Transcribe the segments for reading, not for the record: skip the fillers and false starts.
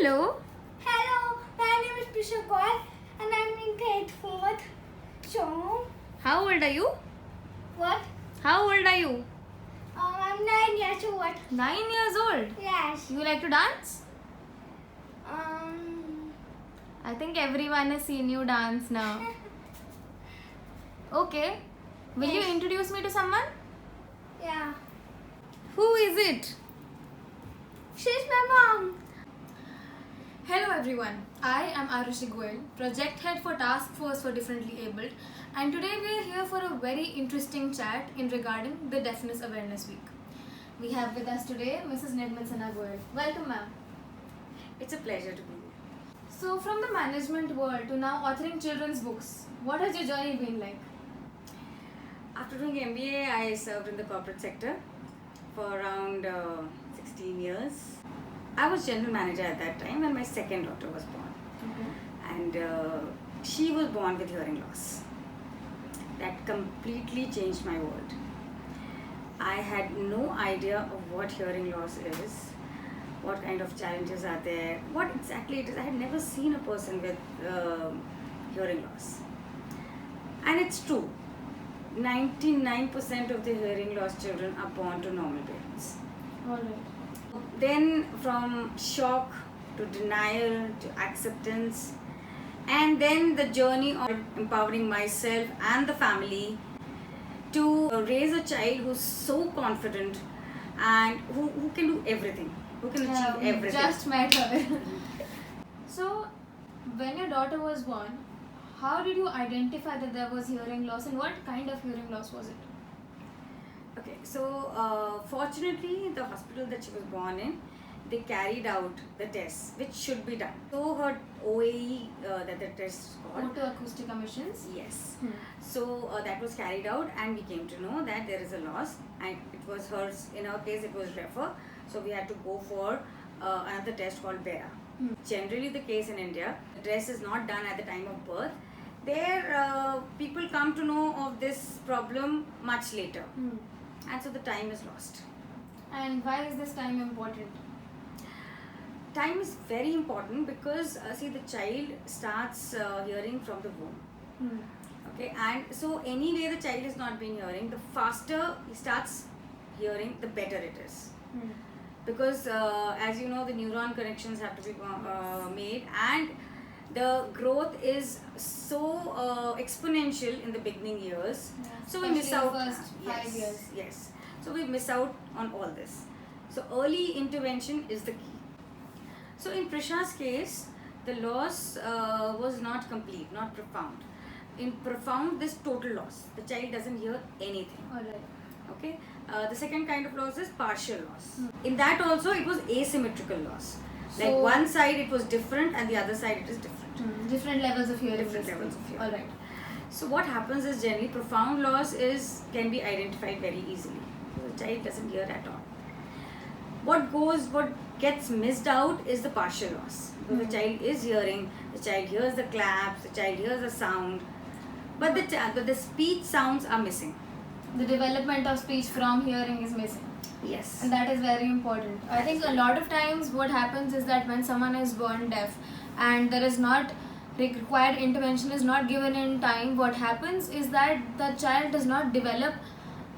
Hello. Hello, my name is Prisha Kaur and I'm in grade 4th. So, How old are you? what? How old are you? I'm 9 years old. 9 years old. Yes. You like to dance? Um, I think everyone has seen you dance now. Okay. Will you Yes. introduce me to someone? yeah. Who is it? She's my mom. Hello everyone. I am Arushi Goel, project head for Task Force for Differently Abled, and today we are here for a very interesting chat in regarding the Deafness Awareness Week. We have with us today Mrs. Nirmal Sana Goel. Welcome, ma'am. It's a pleasure to be here. So, from the management world to now authoring children's books, what has your journey been like? After doing MBA, I served in the corporate sector for around 16 years. I was general manager at that time when my second daughter was born. And she was born with hearing loss. That completely changed my world. I had no idea of what hearing loss is, what kind of challenges are there, what exactly it is. I had never seen a person with hearing loss. And it's true. 99% of the hearing loss children are born to normal parents. Alright. Then from shock to denial to acceptance, and then the journey of empowering myself and the family to raise a child who's so confident and who can do everything, who can achieve we everything. just met her. So, when your daughter was born, how did you identify that there was hearing loss and what kind of hearing loss was it? Okay, so fortunately, the hospital that she was born in, they carried out the tests which should be done. So her OAE, that the test is called. Otoacoustic emissions. Yes. So that was carried out, and we came to know that there is a loss, and it was hers. In our case, it was refer. So we had to go for another test called BERA. Generally, the case in India, the test is not done at the time of birth. There, people come to know of this problem much later, and so the time is lost. And why is this time important? Time is very important because see, the child starts hearing from the womb. Okay, and so anyway the child is not been hearing, the faster he starts hearing, the better it is. Because as you know, the neuron connections have to be made, and the growth is so exponential in the beginning years. Yeah, So we miss out. especially the first 5 yes, years. yes. So we miss out on all this. So early intervention is the key. So in Prisha's case, the loss was not complete, not profound. In profound, this total loss. The child doesn't hear anything. Alright. Okay. The second kind of loss is partial loss. In that also, it was asymmetrical loss. Like So- one side it was different, and the other side it is different. Different levels of hearing. Different basically. levels of hearing. Alright. So what happens is generally profound loss can be identified very easily. The child doesn't hear at all. What gets missed out is the partial loss. Because the child is hearing, the child hears the claps, the child hears the sound, but the speech sounds are missing. The development of speech from hearing is missing. Yes. And that is very important. I think a lot of times what happens is that when someone is born deaf and there is not required intervention is not given in time, what happens is that the child does not develop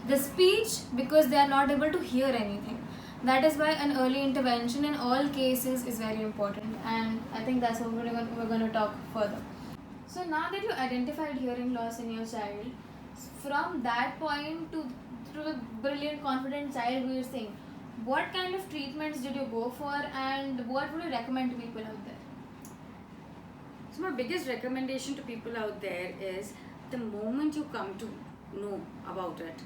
the speech because they are not able to hear anything. That is why an early intervention in all cases is very important, and I think that's what we're going to talk further. So now that you identified hearing loss in your child, from that point to the brilliant confident child who you're saying, what kind of treatments did you go for and what would you recommend to people out there? So my biggest recommendation to people out there is the moment you come to know about it,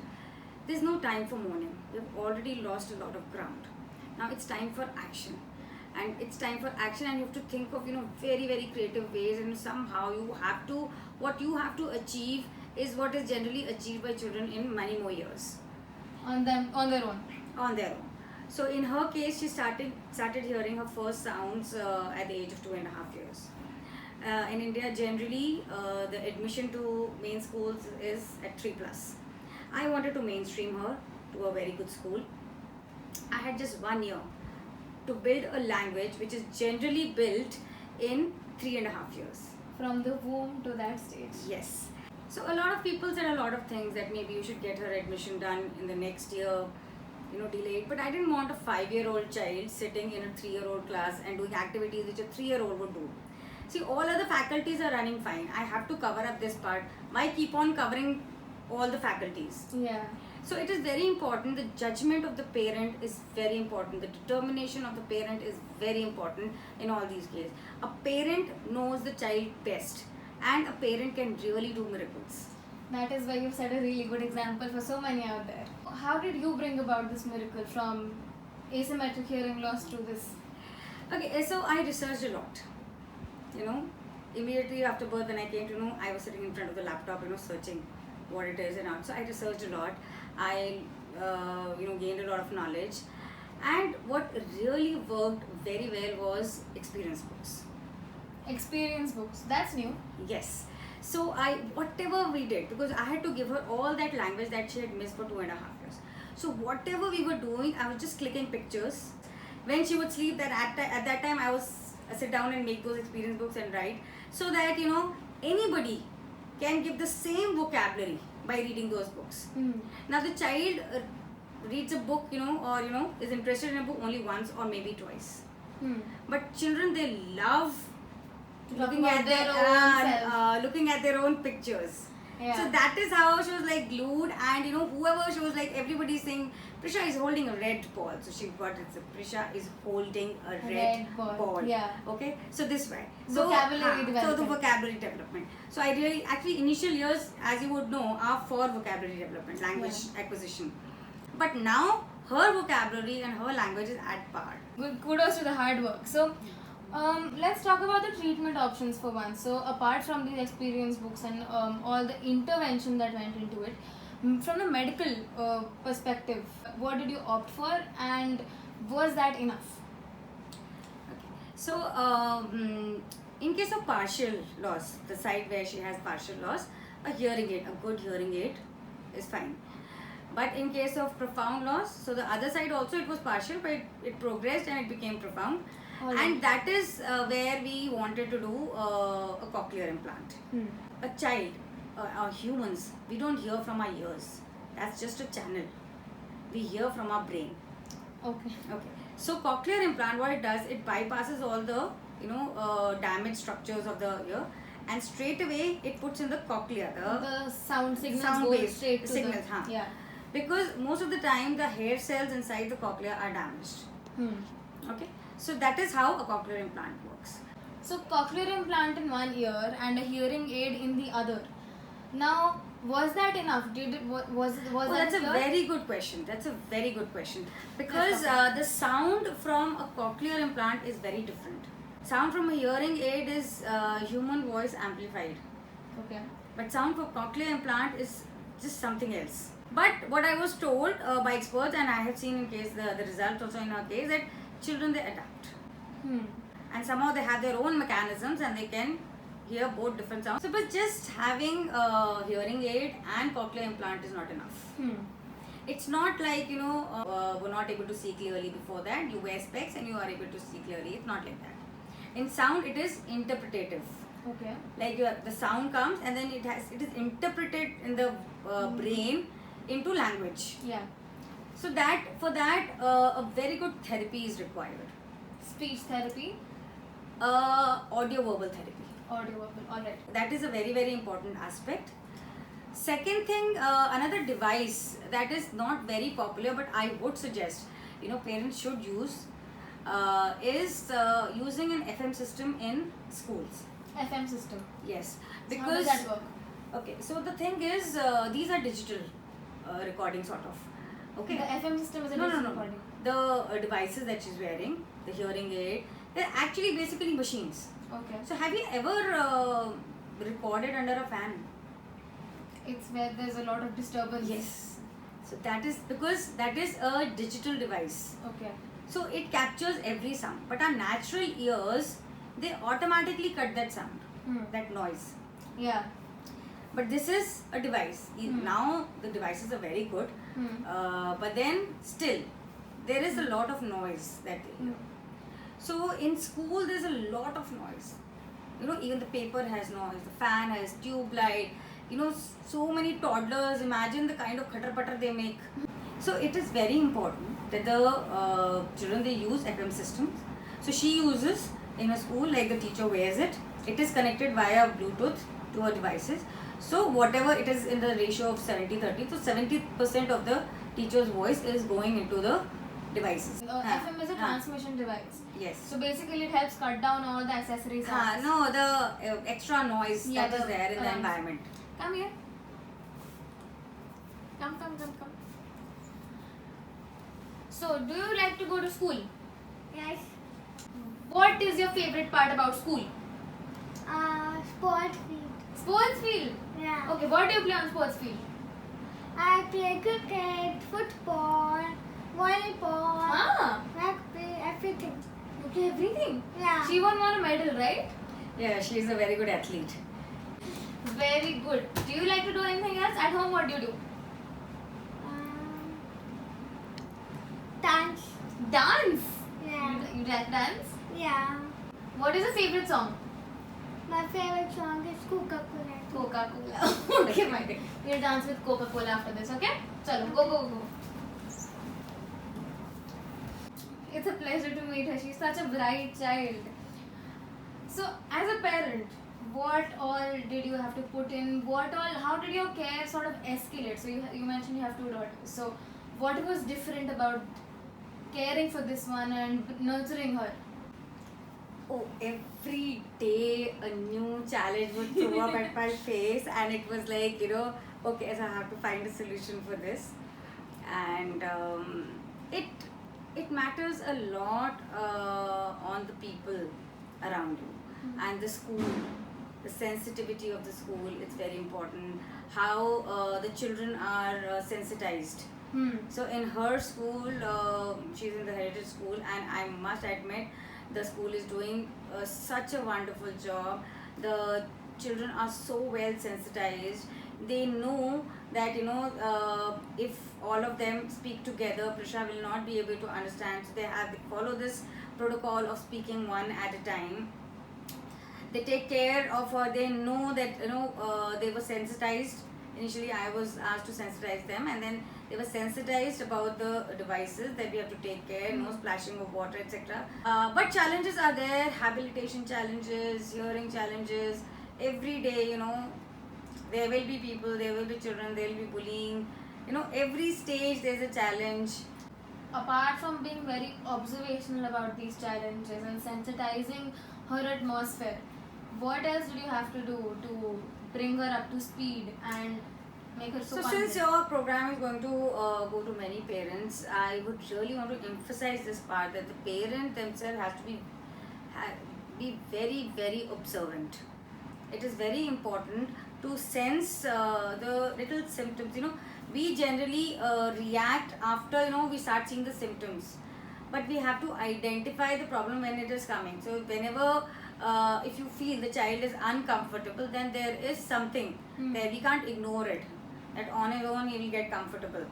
there's no time for mourning. You've already lost a lot of ground. Now it's time for action. And it's time for action, and you have to think of very, very creative ways, and somehow what you have to achieve is what is generally achieved by children in many more years. On their own. On their own. So in her case, she started hearing her first sounds at the age of 2.5 years. In India, generally, the admission to main schools is at 3+. I wanted to mainstream her to a very good school. I had just 1 year to build a language which is generally built in 3.5 years. From the womb to that stage. Yes. So a lot of people said a lot of things, that maybe you should get her admission done in the next year, delayed. But I didn't want a 5-year-old child sitting in a 3-year-old class and doing activities which a 3-year-old would do. See, all other faculties are running fine. I have to cover up this part. Why keep on covering all the faculties? Yeah. So it is very important. The judgment of the parent is very important. The determination of the parent is very important in all these cases. A parent knows the child best, and a parent can really do miracles. That is why you've set a really good example for so many out there. How did you bring about this miracle from asymmetric hearing loss to this? Okay, so I researched a lot. Immediately after birth, when I came to know, I was sitting in front of the laptop, searching what it is and all. So I researched a lot. I, gained a lot of knowledge. And what really worked very well was experience books. Experience books. That's new. Yes. So whatever we did, because I had to give her all that language that she had missed for 2.5 years. So whatever we were doing, I was just clicking pictures. When she would sleep, at that time I was sit down and make those experience books and write, so that anybody can give the same vocabulary by reading those books. Now the child reads a book, or is interested in a book only once or maybe twice. But children, they love looking at looking at their own pictures. Yeah. So that is how she was like glued, and whoever, she was like, everybody's saying Prisha is holding a red ball. So she got it. So Prisha is holding a red ball. Yeah. Okay. So this way. So Vocabulary development. So the vocabulary development. So I really, actually, initial years, as you would know, are for vocabulary development, language acquisition. But now her vocabulary and her language is at par. Good, kudos to the hard work. So, let's talk about the treatment options for once. So, apart from these experience books and all the intervention that went into it, from the medical perspective, what did you opt for, and was that enough? Okay. So, in case of partial loss, the side where she has partial loss, a hearing aid, a good hearing aid is fine. But in case of profound loss, so the other side also, it was partial, but it progressed and it became profound. Right. And that is where we wanted to do a cochlear implant. A child, humans, we don't hear from our ears. That's just a channel. We hear from our brain. Okay. So cochlear implant, what it does, it bypasses all the damaged structures of the ear, and straight away it puts in the cochlea, The sound signals sound go waves, straight to signals, the... Yeah. because most of the time the hair cells inside the cochlea are damaged. Okay, so that is how a cochlear implant works. So, cochlear implant in one ear and a hearing aid in the other. Now, was that enough? Was that That's a clear? very good question. Because the sound from a cochlear implant is very different. Sound from a hearing aid is human voice amplified. Okay. But sound for cochlear implant is just something else. But what I was told by experts, and I have seen in case the result also in her case, that children, they adapt. And somehow they have their own mechanisms and they can hear both different sounds. So, but just having a hearing aid and cochlear implant is not enough. It's not like, we're not able to see clearly before that. You wear specs and you are able to see clearly. It's not like that. In sound, it is interpretative. Okay. Like the sound comes and then it is interpreted in the brain into language. Yeah. So for that a very good therapy is required. Speech therapy, Audio verbal therapy. audio verbal. Alright. That is a very, very important aspect. Second thing, another device that is not very popular, but I would suggest parents should use is using an FM system in schools. FM system. Yes, So how does that work? Okay, so the thing is, these are digital recording sort of. Okay. The FM system is a No. digital recording. The devices that she's wearing, the hearing aid, they're actually basically machines. Okay. So have you ever recorded under a fan? It's where there's a lot of disturbance. Yes. So that is because that is a digital device. Okay. So it captures every sound. But our natural ears, they automatically cut that sound, that noise. Yeah. But this is a device. Now the devices are very good. But then still, there is a lot of noise that they hear. So in school, there's a lot of noise. You know, even the paper has noise, the fan has tube light. You know, so many toddlers. Imagine the kind of khatar patar they make. So it is very important that the children they use FM systems. So she uses in a school, like the teacher wears it. It is connected via Bluetooth to her devices. So whatever it is in the ratio of 70-30, so 70% of the teacher's voice is going into the devices. FM is a transmission device. Yes. So basically, it helps cut down all the accessories. No, the extra noise Yeah, that is the there in the alarms. environment. Come here. Come. So, do you like to go to school? Yes. What is your favorite part about school? Sport field. Sports field. Yeah. Okay, what do you play on sports field? I play cricket, football, volleyball, rugby, everything. You play everything. Yeah. She won a medal, right? Yeah, she is a very good athlete. Very good. Do you like to do anything else at home? What do you do? Dance. Dance. Yeah. You like dance? Yeah. What is your favorite song? My favorite song is Coca-Cola. Coca-Cola. Okay, my dear. We'll dance with Coca-Cola after this, okay? Chalo, go. It's a pleasure to meet her. She's such a bright child. So, as a parent, what all did you have to put in? How did your care sort of escalate? So, you mentioned you have 2 daughters. So, what was different about caring for this one and nurturing her? Oh, every day a new challenge would throw up at my face, and it was like, okay, so I have to find a solution for this. And it matters a lot on the people around you and the school, the sensitivity of the school. It's very important how the children are sensitized. So in her school, she's in the heritage school, and I must admit the school is doing such a wonderful job. The children are so well sensitized. They know that if all of them speak together, Prisha will not be able to understand. So they follow this protocol of speaking one at a time. They take care of her. They know that they were sensitized. Initially, I was asked to sensitize them, and then they were sensitized about the devices that we have to take care, no splashing of water, etc. But challenges are there, habilitation challenges, hearing challenges. Every day, there will be people, there will be children, there will be bullying. Every stage there's a challenge. Apart from being very observational about these challenges and sensitizing her atmosphere, what else did you have to do to bring her up to speed and make her so confident? Since your program is going to go to many parents, I would really want to emphasize this part that the parent themselves has to be very, very observant. It is very important to sense the little symptoms. We generally react after we start seeing the symptoms, but we have to identify the problem when it is coming. So whenever if you feel the child is uncomfortable, then there is something there. We can't ignore it, that on his own he will get comfortable.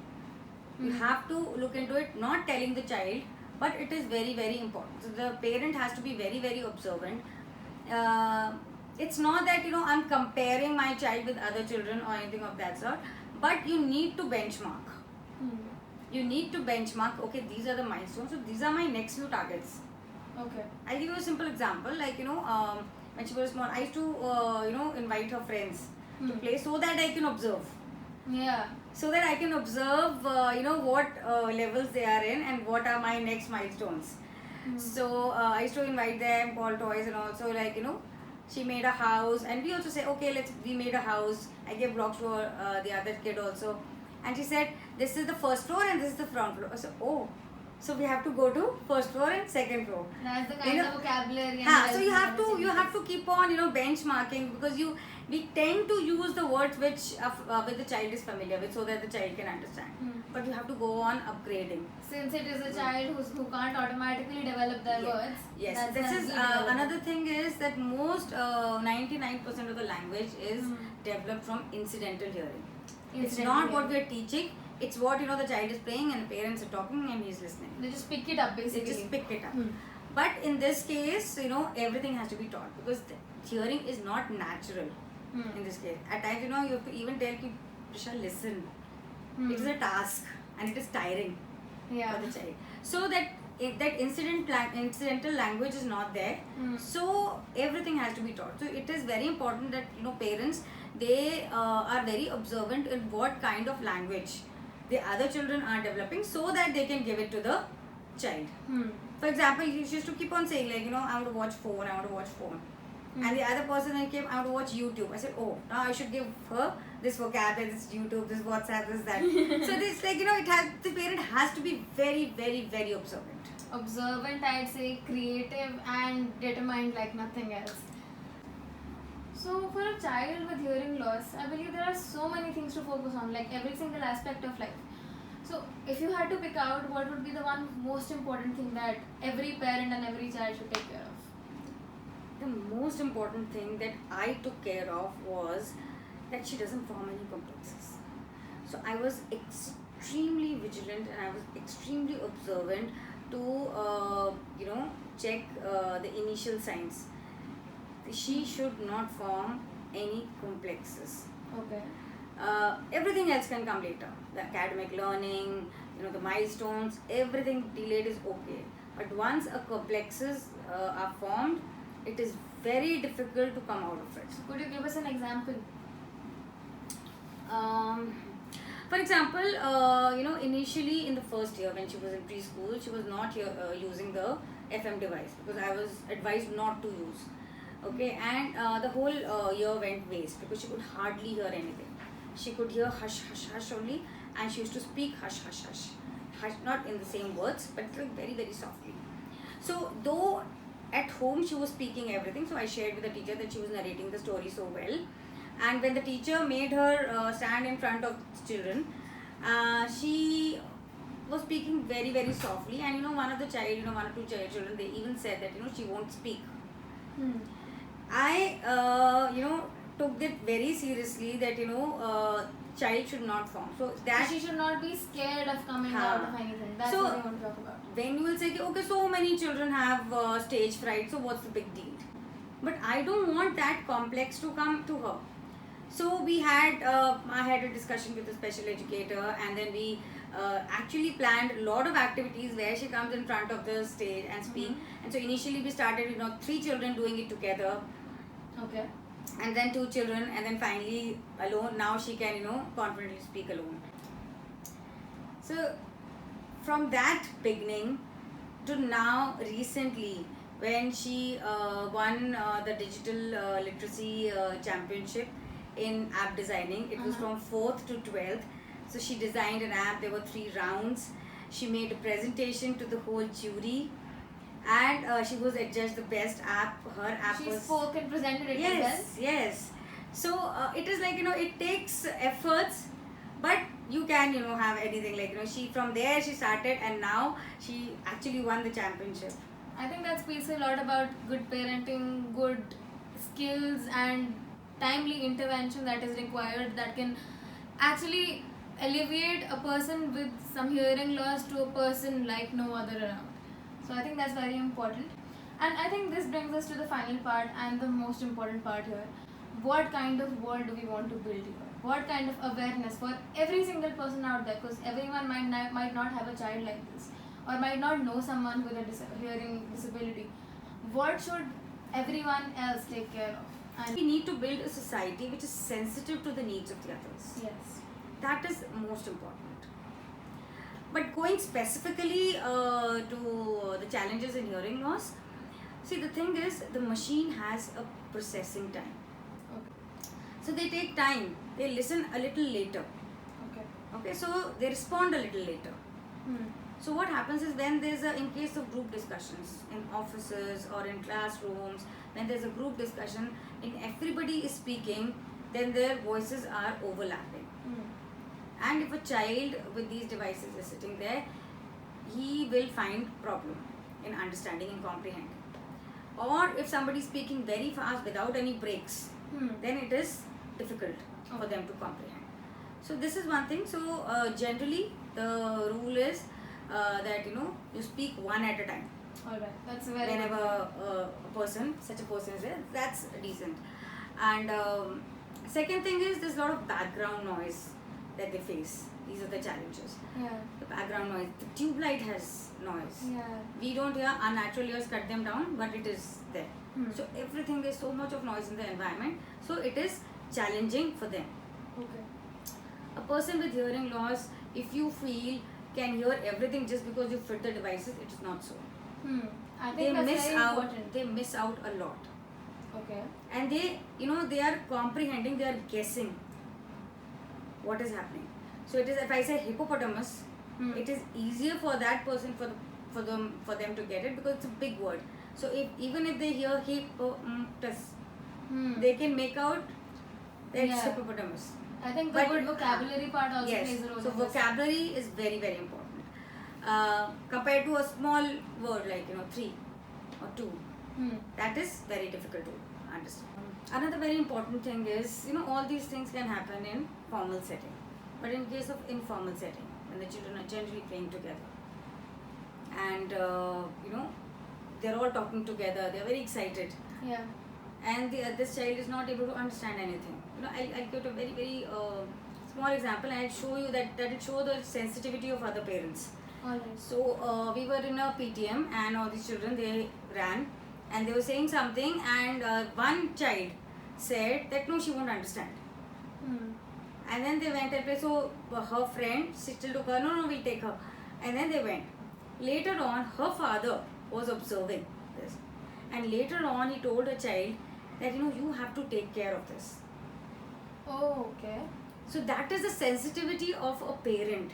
You have to look into it, not telling the child, but it is very, very important. So the parent has to be very, very observant. It's not that I'm comparing my child with other children or anything of that sort, but you need to benchmark. You need to benchmark. Okay, these are the milestones, so these are my next few targets. Okay. I'll give you a simple example. Like when she was small, I used to invite her friends to play so that I can observe. Yeah. So that I can observe what levels they are in and what are my next milestones. So I used to invite them, call toys, and also she made a house, and we also say, okay, we made a house. I gave blocks to her, the other kid also, and she said, this is the first floor and this is the front floor. I said, oh, so we have to go to first floor and second floor. That's the kind of vocabulary. So you have to keep on benchmarking, because we tend to use the words which the child is familiar with, so that the child can understand. But you have to go on upgrading. Since it is a child who can't automatically develop their words. Yes, this is another thing is that most 99% of the language is developed from incidental hearing. It's not what we are teaching. It's what the child is playing and the parents are talking and he's listening. They just pick it up basically. They just pick it up. But in this case, you know, everything has to be taught because the hearing is not natural in this case. At times, you know, you have to even tell ki, Prisha, listen. It is a task and it is tiring Yeah. for the child. So that that incidental language is not there. So everything has to be taught. So it is very important that, you know, parents, they are very observant in what kind of language the other children are developing, so that they can give it to the child. For example, she used to keep on saying, like, you know, I want to watch phone, I want to watch phone. And the other person then came, I want to watch YouTube. I said, oh, now I should give her this vocabulary, this YouTube, this WhatsApp, this that. So this, like, you know, the parent has to be very, very, very observant. Observant, I'd say, creative and determined like nothing else. So for a child with hearing loss, I believe there are so many things to focus on, like every single aspect of life. So if you had to pick out, what would be the one most important thing that every parent and every child should take care of? The most important thing that I took care of was that she doesn't form any complexes. So I was extremely vigilant and I was extremely observant to, you know, check the initial signs. She should not form any complexes. Okay. Everything else can come later. The academic learning, you know, the milestones, everything delayed is okay. But once a complexes are formed, it is very difficult to come out of it. So could you give us an example? For example, you know, initially in the first year when she was in preschool, she was not using the FM device because I was advised not to use. Okay, and the whole year went waste because she could hardly hear anything. She could hear hush, hush, hush only, and she used to speak hush, hush, hush. Hush, not in the same words, but like very, very softly. So, though at home she was speaking everything, so I shared with the teacher that she was narrating the story so well. And when the teacher made her stand in front of children, she was speaking very, very softly. And you know, one of the child, you know, one or two children, they even said that, you know, she won't speak. I, you know, took it very seriously that, you know, child should not form. So that she should not be scared of coming out of anything. That's So, what I want to talk about. when you will say, okay, so many children have stage fright, so what's the big deal? But I don't want that complex to come to her. So we had, I had a discussion with the special educator, and then we actually planned a lot of activities where she comes in front of the stage and speak. And so initially we started, you know, 3 children doing it together. Okay. And then 2 children, and then finally alone. Now she can, you know, confidently speak alone. So from that beginning to now recently, when she won the digital literacy championship in app designing, it was from 4th to 12th. So she designed an app. There were 3 rounds. She made a presentation to the whole jury, and she was adjudged the best app. Her app She was spoke and presented it yes, yes. So it is like, you know, it takes efforts, but you can, you know, have anything. Like, you know, she from there she started, and now she actually won the championship. I think that speaks a lot about good parenting, good skills, and timely intervention that is required that can actually alleviate a person with some hearing loss to a person like no other around. So I think that's very important. And I think this brings us to the final part and the most important part here. What kind of world do we want to build here? What kind of awareness for every single person out there? Because everyone might not have a child like this, or might not know someone with a hearing disability. What should everyone else take care of? And We need to build a society which is sensitive to the needs of the others. yes. That is most important. But going specifically to the challenges in hearing loss, see, the thing is, the machine has a processing time. Okay. So they take time. They listen a little later. Okay. Okay, so they respond a little later. Hmm. So what happens is, when there's in case of group discussions in offices or in classrooms, when there's a group discussion and everybody is speaking, then their voices are overlapping. And if a child with these devices is sitting there, he will find problem in understanding and comprehending. Or if somebody is speaking very fast without any breaks, then it is difficult for them to comprehend. So this is one thing. So generally the rule is that, you know, you speak one at a time. Alright, that's a very Whenever good. such a person is there, that's decent. And second thing is there's a lot of background noise that they face. These are the challenges. Yeah. The background noise. The tube light has noise. Yeah. We don't hear, unnatural ears cut them down, but it is there. So everything, there's so much of noise in the environment. So it is challenging for them. Okay. A person with hearing loss, if you feel, can hear everything just because you fit the devices, it is not so. I They think that's miss very out. important. They miss out a lot. Okay. And they, they are comprehending, they are guessing what is happening. So it is, if I say hippopotamus, it is easier for that person, for them to get it, because it's a big word. So even if they hear hippopotamus, they can make out that it's hippopotamus. I think the But, good vocabulary part also Yes, plays a role. so in this. vocabulary is very, very important. Compared to a small word like 3 or 2, that is very difficult to understand. Another very important thing is, all these things can happen in formal setting, but in case of informal setting, when the children are generally playing together, and they're all talking together, they're very excited, Yeah. and this child is not able to understand anything. I'll give a very, very small example, and I'll show you that will show the sensitivity of other parents. Alright. So we were in a PTM, and all these children, they ran, and they were saying something, and one child said that no, she won't understand. And then they went and played. So her friend, she still took her, no, we'll take her. And then they went. Later on, her father was observing this. And later on, he told a child that, you have to take care of this. Oh, okay. So that is the sensitivity of a parent.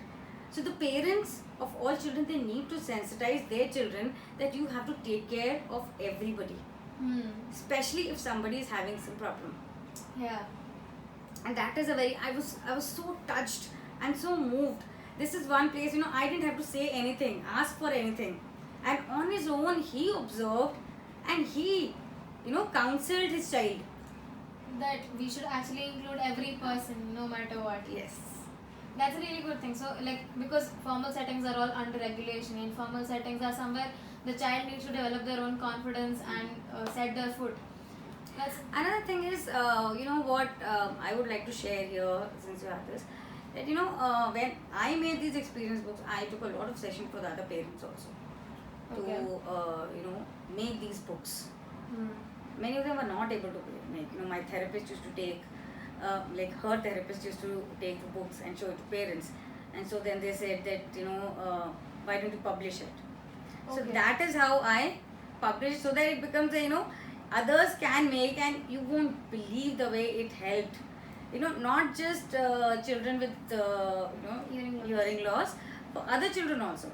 So the parents of all children, they need to sensitize their children that you have to take care of everybody. Especially if somebody is having some problem. Yeah. And that is I was so touched and so moved. This is one place, I didn't have to say anything, ask for anything. And on his own, he observed and he, counseled his child. That we should actually include every person, no matter what. Yes. That's a really good thing. So, because formal settings are all under regulation, informal settings are somewhere the child needs to develop their own confidence and set their foot. That's Another thing is, what I would like to share here, since you have this, that when I made these experience books, I took a lot of session for the other parents also to make these books. Many of them were not able to make. My therapist used to take, her therapist used to take the books and show it to parents, and so then they said that why don't you publish it? So Okay. that is how I published, so that it becomes others can make, and you won't believe the way it helped. Not just children with hearing loss, for other children also.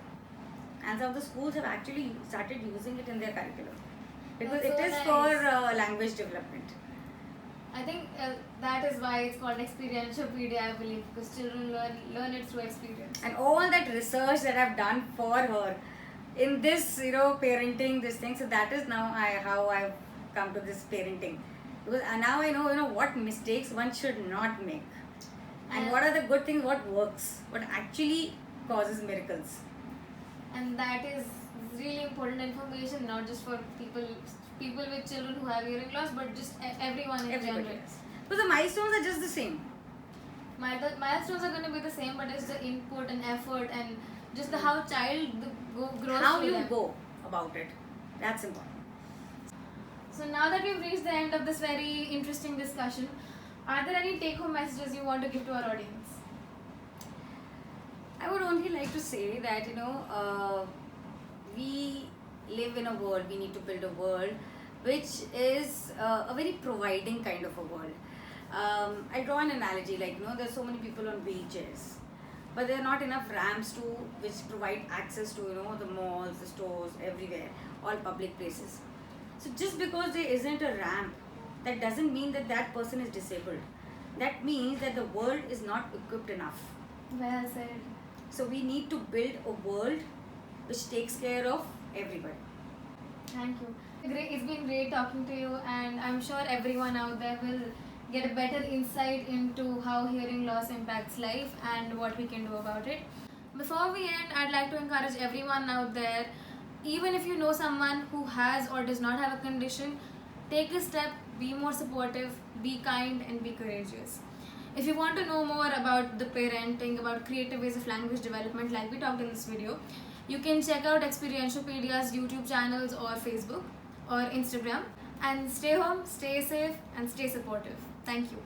And some of the schools have actually started using it in their curriculum, because That's it so is nice. for language development. I think that is why it's called experientialpedia, I believe, because children learn it through experience. And all that research that I've done for her in this, parenting, this thing. So that is now how I've come to this parenting, because now I know, what mistakes one should not make, and what are the good things, what works, what actually causes miracles. And that is really important information, not just for people with children who have hearing loss, but just everyone in Everybody general. else. So the milestones are just the same. The milestones are going to be the same, but it's the input and effort and just the how child grows. How through you them. go about it, that's important. So now that we've reached the end of this very interesting discussion, are there any take-home messages you want to give to our audience? I would only like to say that we live in a world, we need to build a world which is a very providing kind of a world. I draw an analogy, there's so many people on wheelchairs, but there are not enough ramps which provide access to the malls, the stores, everywhere, all public places. So just because there isn't a ramp, that doesn't mean that person is disabled. That means that the world is not equipped enough. Well said. So we need to build a world which takes care of everybody. Thank you. It's been great talking to you, and I'm sure everyone out there will get a better insight into how hearing loss impacts life and what we can do about it. Before we end, I'd like to encourage everyone out there even if you know someone who has or does not have a condition, take a step, be more supportive, be kind, and be courageous. If you want to know more about the parenting, about creative ways of language development like we talked in this video, you can check out Experientialpedia's YouTube channels or Facebook or Instagram. And stay home, stay safe, and stay supportive. Thank you.